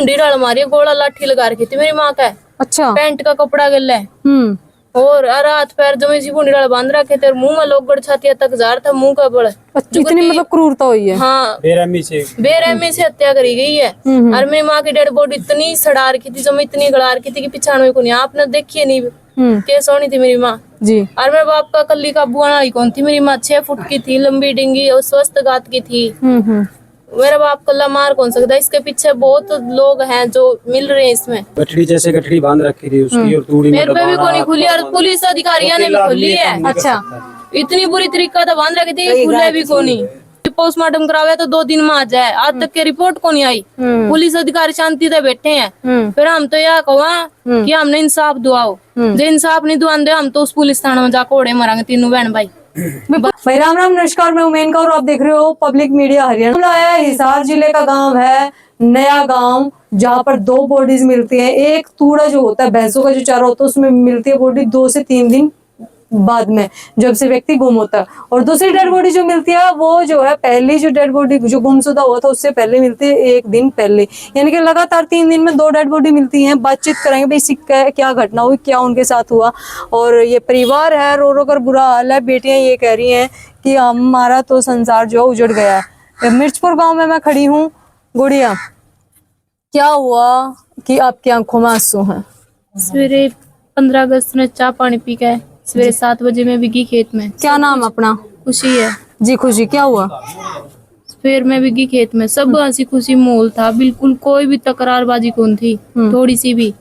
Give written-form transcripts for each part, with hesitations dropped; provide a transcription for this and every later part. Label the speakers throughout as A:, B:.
A: भूंडी डाल मारी, गोला लाठी लगा रखी थी मेरी माँ का।
B: अच्छा।
A: पैंट का कपड़ा गला है और रात पैर जमे सी भूंडी डाल बांध रखे थे, मुंह में लोग छातिया तक जार था मुंह का बड़।
B: इतनी मतलब क्रूरता हुई है।
A: हाँ, बेरहमी से हत्या करी गई है। और मेरी माँ की डेड बॉडी इतनी सड़ा रखी थी, जब इतनी गड़ा रखी थी कि पिछाड़ को नहीं आपने देखी नहीं। कैसे होनी थी मेरी माँ
B: जी।
A: और मेरे बाप का कल्ली का बुआ नाली कौन थी। मेरी माँ 6 फुट की थी, लंबी डिंगी और स्वस्थ गात की थी। मेरा बाप कल्ला मार कौन सकता है। इसके पीछे बहुत लोग हैं जो मिल रहे हैं इसमें।
C: गठड़ी जैसे गठड़ी बांध रखी थी उसकी और तूड़ी
A: मेरे पे भी कोई नहीं खुली और पुलिस अधिकारियों ने भी खोली है।
B: अच्छा।
A: इतनी बुरी तरीका था बांध रखी थी, खुले भी को नहीं। पोस्टमार्टम करावे तो 2 दिन में आ जाए, आज तक के रिपोर्ट को नहीं आई। पुलिस अधिकारी शांति से बैठे हैं। फिर हम तो यह कहा कि हमने इंसाफ दुआओ, जो इंसाफ नहीं दुआ दे हम तो उस पुलिस थाने में जाकर ओढ़े मरांगे तीनों बहन भाई।
B: भाई राम राम, नमस्कार, मैं उमेन कौर और आप देख रहे हो पब्लिक मीडिया हरियाणा। है हिसार जिले का गांव है नया गांव, जहां पर 2 बॉडीज मिलती हैं। एक तूड़ा जो होता है भैंसों का जो चारा होता है उसमें मिलती है बॉडी 2 से 3 दिन बाद में, जब से व्यक्ति गुम होता है। और दूसरी डेड बॉडी जो मिलती है वो जो है पहली जो डेड बॉडी जो गुमशुदा हुआ था उससे पहले मिलती है 1 दिन पहले। यानी कि लगातार 3 दिन में 2 डेड बॉडी मिलती हैं। बातचीत करेंगे भाई इसकी क्या घटना हुई, क्या उनके साथ हुआ। और ये परिवार है रो रो कर बुरा हाल है। बेटियां ये कह रही हैं कि हमारा तो संसार जो उजड़ गया है। मिर्चपुर गाँव में मैं खड़ी हूँ। गुड़िया, क्या हुआ कि आपकी आंखों में आंसू हैं?
A: सवेरे 15 अगस्त में चाय पानी पी के सवेरे 7 बजे में बिगी खेत में।
B: क्या नाम अपना?
A: खुशी है
B: जी। खुशी, क्या हुआ?
A: फिर मैं बिगी खेत में, सब हंसी खुशी माहौल था, बिल्कुल कोई भी तकरारबाजी कौन थी थोड़ी सी भी।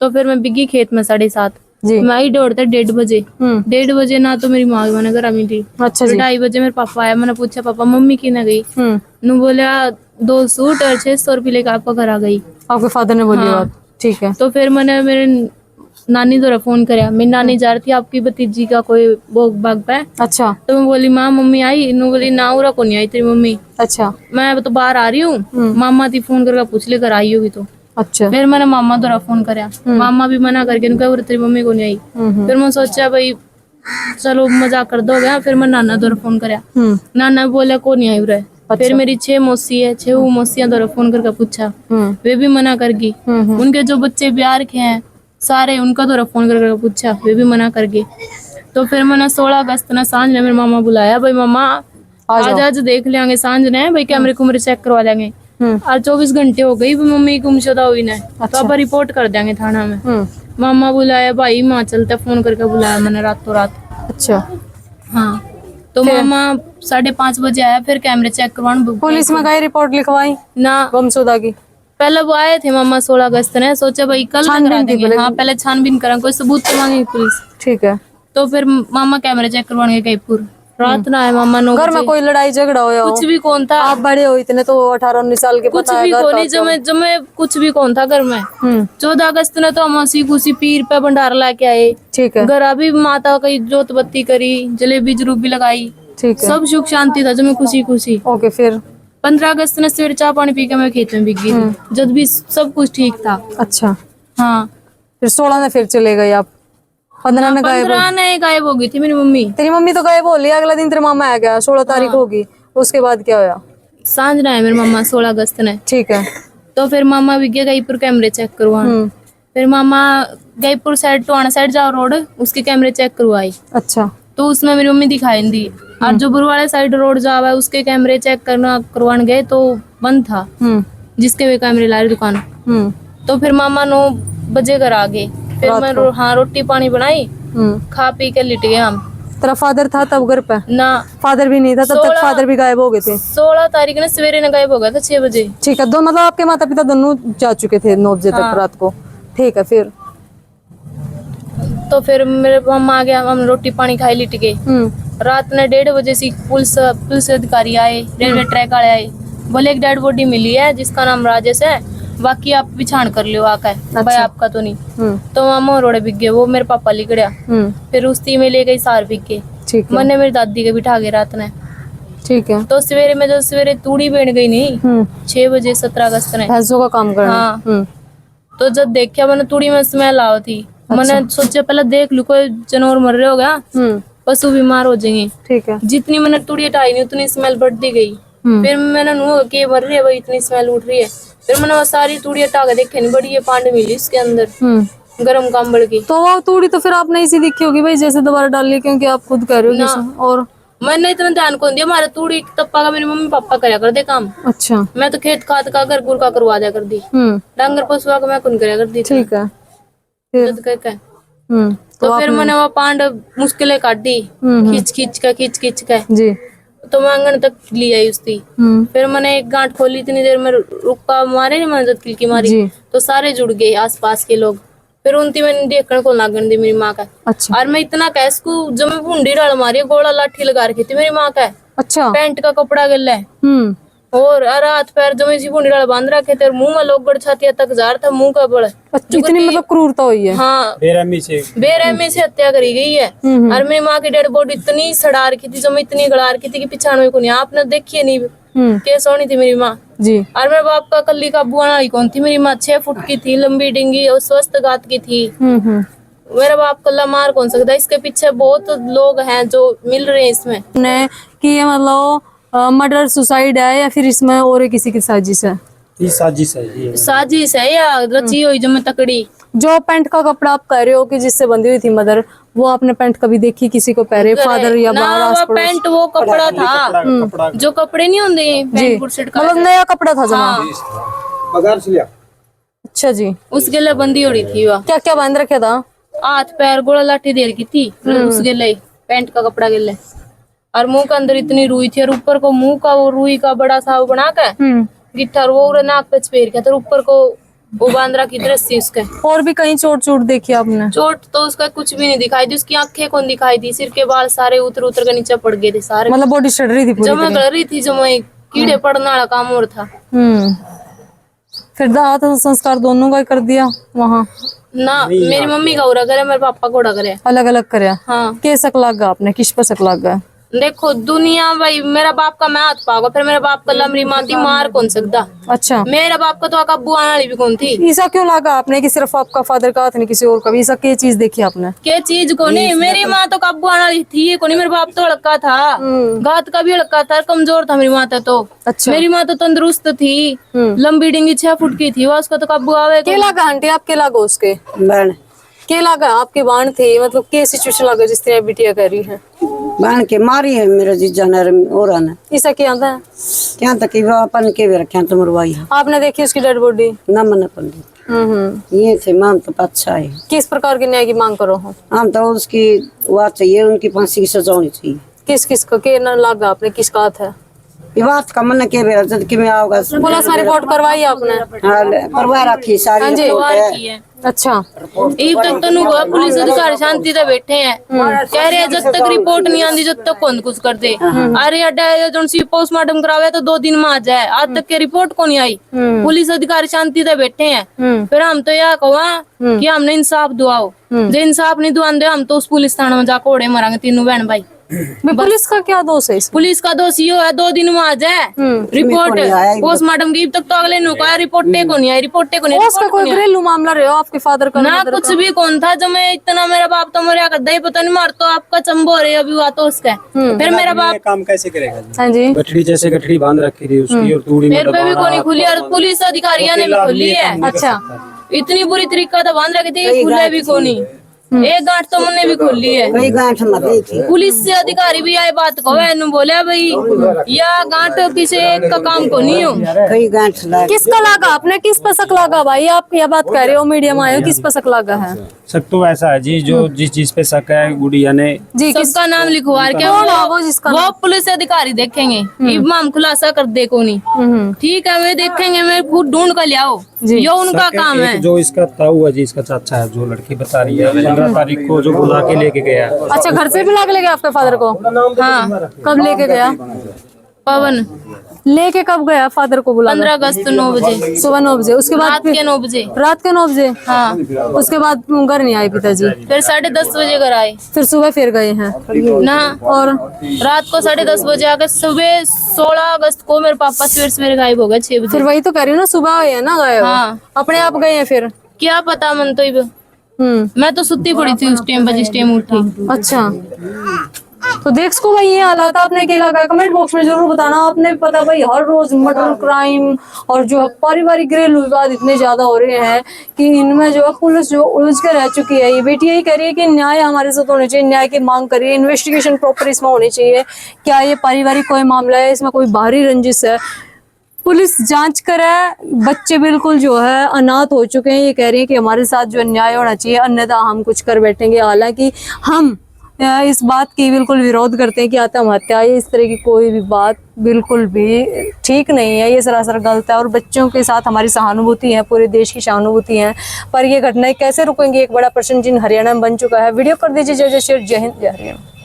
A: तो फिर मैं बिगी खेत में 7:30 मैं आई दौड़ते 1:30 बजे। 1:30 बजे ना तो मेरी माँ मैंने घर मिली।
B: अच्छा जी।
A: 2:30 बजे मेरे पापा आया, मैंने पूछा पापा मम्मी की ना गई। नु बोला 2 सूट और 600 रुपये लेकर आपका घर आ गई।
B: आपके फादर ने बोली बात? ठीक है।
A: तो फिर मैंने मेरे नानी द्वारा फोन कराया। मेरी नानी जा रही थी आपकी भतीजी का कोई भोग बाग पे।
B: अच्छा।
A: तो मैं बोली माँ मम्मी आई? नु बोली ना उरा को नहीं आई तेरी मम्मी।
B: अच्छा।
A: मैं तो बाहर आ रही हूँ, मामा थी फोन करके पूछ ले कर आई होगी तो।
B: अच्छा।
A: फिर मैंने मामा द्वारा फोन कराया, मामा भी मना करके तेरी मम्मी को नहीं आई। फिर मैं सोचा भाई चलो मजाक कर दोगे। फिर मैं नाना द्वारा फोन कराया, नाना बोला को नहीं आई रहे। फिर मेरी 6 मौसी है, 6 मौसियां द्वारा फोन करके पूछा, वे भी मना कर गई। उनके जो बच्चे ब्याह के हैं सारे उनका द्वारा फोन करके पूछा, वे भी मना कर गए। तो फिर मैंने 16 अगस्त ने सांझ ने मेरे मामा बुलाया, भाई मामा आज देख लेंगे सांझ ने भाई कैमरे कुमरे चेक करवा लेंगे। और 24 घंटे हो गई मम्मी गुमशुदा हुई ने। तो अब रिपोर्ट कर देंगे थाना में। मामा बुलाया, भाई माँ चलते फोन करके बुलाया मैंने रातों रात।
B: अच्छा।
A: हाँ, तो मामा 5:30 बजे आया। फिर कैमरे चेक करवाने
B: पुलिस में गई, रिपोर्ट लिखवाई
A: ना
B: गुमशुदा की?
A: पहले वो आए थे मामा 16 अगस्त ने, सोचा भाई कल करा देंगे। हाँ, पहले छानबीन करें, कोई सबूत तो मांगे पुलिस।
B: ठीक है।
A: तो फिर मामा कैमरे चेक करवाने गए पूर रात ना आए मामा। 9
B: घर में कोई लड़ाई झगड़ा हो?
A: कुछ भी कौन था।
B: आप बड़े हो इतने तो 18-19 साल के,
A: कुछ भी कौन जमे कुछ भी कौन था घर में। 14 अगस्त ने तो हम हंसी खुशी पीर पे भंडारा लेके आए।
B: ठीक है।
A: घर अभी माता की जोत बत्ती करी, जलेबी जरूबी लगाई।
B: ठीक है।
A: सब सुख शांति था जमे खुशी खुशी।
B: ओके। फिर
A: 15 अगस्त ने सवेरे चाय पानी पी के मैं खेत में बिक गई थी, जब भी सब कुछ ठीक था।
B: अच्छा।
A: हाँ।
B: फिर 16 ने फिर चले गए आप? 15 ने
A: गायब हो गई थी मेरी मम्मी।
B: तेरी मम्मी तो गायब हो ली, अगला दिन तेरे मामा आ गया, 16 तारीख होगी। उसके बाद क्या हुआ?
A: सांझ ना है मेरे मामा 16 अगस्त ने।
B: ठीक है।
A: तो फिर मामा भी गया गईपुर कैमरे चेक करवाने। फिर मामा गईपुर साइड टोहाना साइड जाओ रोड, उसके कैमरे चेक करवाई।
B: अच्छा।
A: तो उसमें मेरी मम्मी दिखाई दी। और जो बुरवाड़े साइड रोड जावा है उसके कैमरे चेक करवाने गए तो बंद था, जिसके वे कैमरे ला रही दुकान। तो फिर मामा 9 बजे घर आ गए। फिर मैं रोटी पानी बनाई, खा पी के लिट गए हम।
B: तेरा फादर था तब घर पे? ना, फादर भी नहीं था तब तक। फादर भी गायब हो गए थे
A: 16 तारीख ने सवेरे ने गायब हो गया था 6 बजे।
B: ठीक है। दो मतलब आपके माता पिता दोनों जा चुके थे 9 बजे तक रात को? ठीक है। फिर
A: तो फिर मेरे मामा आ गया, हम रोटी पानी खाई लिट गए। रात ने 1:30 बजे से पुलिस अधिकारी आए, रेलवे ट्रैक वाले आए, बोले एक डेड बॉडी मिली है जिसका नाम राजेश है, बाकी आप पिछाण कर लो आकर। अच्छा। भाई आपका तो नहीं। तो मामा रोड़े बिक गए, वो मेरे पापा लिख गया। फिर उस्ती में ले गई सार बिक गए। मैंने मेरी दादी के बिठा गए रात ने।
B: ठीक है।
A: तो सवेरे में जो सवेरे तूड़ी बेन गई नहीं 6 बजे 17 अगस्त ने
B: भैंसों का काम करना।
A: हाँ। तो जब देखा मैंने तूड़ी में स्मेल आओ थी। मैंने सोचा पहले देख लू कोई जानवर मर रहा होगा, पशु बीमार हो जाएंगे। ठीक है। जितनी मैंने तूड़ी हटाई नहीं उतनी स्मेल बढ़ती गई। फिर मैंने के मर रही है भाई, इतनी स्मेल उठ रही है। फिर मैंने वो सारी तूड़ी हटा के देखे नहीं, बड़ी ये पांड मिली इसके अंदर गरम कंबल की।
B: तो वो तूड़ी तो फिर आपने इसी दिखी होगी भाई, जैसे दोबारा डाल ली, क्योंकि आप खुद कह रहे हो कि और
A: मैंने इतना ध्यान कौन दिया, हमारा तूड़ी तप्पा का मेरे मम्मी पापा करया कर दे काम।
B: अच्छा।
A: मैं तो खेत खाद का घर गुर का करवा दिया कर दी, डांगर पशुआ का मैं कौन करया कर दी।
B: ठीक है। फिर
A: तो फिर मैंने वो पांड मुश्किलें काटी, खींच खींच के
B: जी।
A: तो मैं आंगन तक ले आई उसकी। फिर मैंने एक गांठ खोली, इतनी देर में रुक्का मारे नहीं, मैंने जब किलकी मारी तो सारे जुड़ गए आसपास के लोग। फिर उनती मैंने देखने को लागन दी मेरी माँ का।
B: अच्छा।
A: और मैं इतना कह इसको जब मैं भूंडी डाल मारी, गोला लाठी लगा रखी थी मेरी माँ का।
B: अच्छा।
A: पैंट का कपड़ा गिल्ला है और हाथ पैर जमे सी भूंडी डाल बांध रखे थे, मुंह में लोग छातिया तक जार था मुंह का बड़।
B: इतनी मतलब क्रूरता हुई है।
A: हाँ,
C: बेरहमी से
A: हत्या करी गई है। और मेरी माँ की डेड बॉडी इतनी सड़ा रखी थी, जो मैं इतनी गड़ा रखी थी कि पिछाड़ को नहीं, आपने देखी नहीं कैसे होनी थी मेरी माँ
B: जी।
A: और मेरे बाप का कल्ली का बुआ वाली कौन थी, मेरी माँ 6 फुट की थी, लंबी डिंगी और स्वस्थ गात की थी। मेरा बाप कल्ला मार कौन सकता, इसके पीछे बहुत लोग हैं जो मिल रहे हैं इसमें।
B: कि ये मतलब मर्डर सुसाइड है या फिर इसमें और किसी की साजिश है?
C: ये साजिश है, ये
A: साजिश है या रची हुई जो मैं तकड़ी।
B: जो पैंट का कपड़ा आप कह रहे हो कि जिससे बंधी हुई थी मदर, वो आपने पैंट कभी देखी किसी को पहरे, फादर या बाहर आस पड़ोस?
A: पैंट वो कपड़ा था जो कपड़े नहीं होंगे पैंट बुशर्ट का,
B: मतलब नया कपड़ा था जमा।
C: पगार से लिया।
B: अच्छा जी।
A: उसके लिए बंदी हो रही थी। वह
B: क्या क्या बांध रखा था?
A: हाथ पैर गोला लाठी दे रखी थी, उसके लिए पैंट का कपड़ा गिल्ले और मुंह के अंदर इतनी रुई थी और ऊपर को मुंह का वो रुई का बड़ा सा बना के गिट्ठर वो नाक पे चपेर के, तो ऊपर को वो बांध रखी थी रस्सी उसके।
B: और भी कहीं चोट देखी आपने?
A: चोट तो उसका कुछ भी नहीं दिखाई दी, उसकी आंखें कौन दिखाई दी, सिर के बाल सारे उतर के नीचे पड़ गए थे सारे।
B: मतलब बॉडी सड़ रही थी पूरी?
A: जो मैं गड़ रही थी, जो मैं कीड़े पड़ने वाला काम और था।
B: फिर दाह संस्कार दोनों का ही कर दिया वहाँ?
A: ना, मेरी मम्मी का उड़ा करे, मेरे पापा को उड़ा करे,
B: अलग अलग करे।
A: हाँ।
B: कैसे शक लग गया आपने, किस पर शक लग गया?
A: देखो दुनिया भाई, मेरा बाप का मैं हाथ पाऊंगा, फिर मेरा बाप का लमरी माती मार कौन सकता।
B: अच्छा।
A: मेरा बाप का तो आका बुआ वाली भी कौन थी।
B: ऐसा क्यों लगा आपने कि सिर्फ आपका फादर का हाथ नहीं किसी और का भी? ऐसा क्या चीज देखी आपने?
A: क्या चीज को नहीं, मेरी माँ तो काबू वाली थी को नहीं, मेरा बाप तो हड़का था, घात का भी हड़का था, कमजोर था मेरी माँ तो।
B: अच्छा।
A: मेरी माँ तो तंदुरुस्त थी, लंबी डिंगी 6 फुट की थी, उसका तो काबू आवे।
B: क्या लगा आंटी, आप क्या लगा उसके
D: बहन?
B: क्या लगा आपके बाण थे, मतलब क्या सिचुएशन लगा जिस तरह बिटिया कह रही है?
D: बहन के मारी है मेरे जीजा ने और आने
B: ऐसा क्या था?
D: क्या तक कि वो अपन के भी रखे तो मरवाई है।
B: आपने देखी उसकी डेड बॉडी?
D: न मन पंडित ये थे मान तो अच्छा है।
B: किस प्रकार के न्याय की मांग करो हो?
D: हम तो उसकी बात चाहिए, उनकी फांसी की सजा होनी चाहिए।
B: किस किस को के न लगा आपने, किस का हाथ है
D: ये बात का मन के जब कि मैं आओगा
B: पुलिस में रिपोर्ट करवाई आपने?
D: हाँ, परवाह रखी सारी रिपोर्ट है।
A: अच्छा। एक तक तो हुआ पुलिस अधिकारी शांति से बैठे हैं, कह रहे हैं जब तक रिपोर्ट नहीं आती जब तक कौन कुछ करते। अरे अड्डा जो पोस्टमार्टम करावे तो 2 दिन में आ जाए, आज तक के रिपोर्ट को नहीं आई। पुलिस अधिकारी शांति से बैठे हैं। फिर हम तो यह कहा कि हमने इंसाफ दुआओ, जो इंसाफ नहीं दुआ दे हम तो उस पुलिस थाने में जाकर ओढ़े मरांगे तीनों बहन भाई।
B: पुलिस का क्या दोष है इसमें?
A: पुलिस का दोष ये है 2 दिन में आ जाए रिपोर्ट पोस्टमार्टम की, तक तो अगले नु का रिपोर्टे को नहीं आई, रिपोर्टे को नहीं।
B: उसका कोई घरेलू मामला रहे हो आपके फादर का?
A: ना कुछ भी कौन था, जो मैं इतना मेरा बाप तो मरिया कर दे पता नहीं मार तो आपका चंबो रहे अभी हुआ तो उसका। फिर मेरा बाप
C: काम कैसे करेगा?
B: हाँ जी।
C: गठड़ी जैसे गठड़ी बांध रखी थी उसकी और तूड़ी
A: मेरे पे भी कोई नहीं खुली और पुलिस अधिकारियों ने भी खोली है।
B: अच्छा।
A: इतनी बुरी तरीका तो बांध रखी थी, खुले भी को नहीं, एक गांठ तो मैंने भी खोली है।
D: कई गांठ मत थी।
A: पुलिस से अधिकारी भी आए बात को बोले भाई या गांठ किसी एक का काम को नहीं हो।
D: कई गांठ
B: किसका लगा आपने, किस पर शक लगा भाई? आप यह बात कह रहे हो मीडिया में आए हो, किस पर शक लगा है?
C: शक तो ऐसा है जी, जो जिस चीज पे शक है गुड़िया ने
B: जी
A: सबका नाम लिखवा के वो पुलिस अधिकारी देखेंगे, इमाम खुलासा कर दे को नहीं। ठीक है वे देखेंगे, मैं खुद ढूंढ कर लियाओ, ये उनका काम है।
C: जो इसका ताऊ है जी, इसका चाचा है, जो लड़की बता रही है 15 तारीख को जो बुला के लेके गया।
B: अच्छा, घर से बुला के ले गया आपके फादर को?
A: हाँ।
B: कब लेके गया?
A: पवन
B: लेके कब गया फादर को? बुला
A: 15 अगस्त 9 बजे,
B: सुबह 9 बजे। उसके बाद
A: रात के 9 बजे,
B: रात के 9 बजे?
A: हाँ।
B: उसके बाद घर नहीं आए पिताजी?
A: फिर 10:30 बजे घर आए,
B: फिर सुबह फिर गए हैं
A: ना,
B: और
A: रात को 10:30 बजे आकर सुबह 16 अगस्त को मेरे पापा सवेरे गायब हो गए 6 बजे।
B: फिर वही तो कह रही हूँ ना, सुबह है ना गए?
A: हाँ।
B: अपने आप गए हैं फिर?
A: क्या पता मन तो मैं तो सुती पड़ी थी उस टाइम पर जिस टाइम उठी।
B: अच्छा। तो देख सको भाई ये हालात आपने क्या लगा, कमेंट बॉक्स में जरूर बताना। आपने पता भाई हर रोज मर्डर क्राइम और जो पारिवारिक घरेलू विवाद इतने ज्यादा हो रहे हैं कि इनमें जो है पुलिस जो उलझ के रह चुकी है। ये बेटी यही कह रही है कि न्याय हमारे साथ होना चाहिए, न्याय की मांग करिए, इन्वेस्टिगेशन प्रॉपर इसमें होनी चाहिए। क्या ये पारिवारिक कोई मामला है, इसमें कोई बाहरी रंजिश है, पुलिस जांच करे। बच्चे बिल्कुल जो है अनाथ हो चुके हैं, ये कह रही है कि हमारे साथ जो न्याय होना चाहिए, अन्यथा हम कुछ कर बैठेंगे। हालांकि हम इस बात की बिल्कुल विरोध करते हैं कि आत्महत्या इस तरह की कोई भी बात बिल्कुल भी ठीक नहीं है, ये सरासर गलत है। और बच्चों के साथ हमारी सहानुभूति है, पूरे देश की सहानुभूति है, पर ये घटनाएं कैसे रुकेंगी, एक बड़ा प्रश्न चिन्ह हरियाणा में बन चुका है। वीडियो कर दीजिए जय जय श्री, जय हिंद, जय हरियाणा।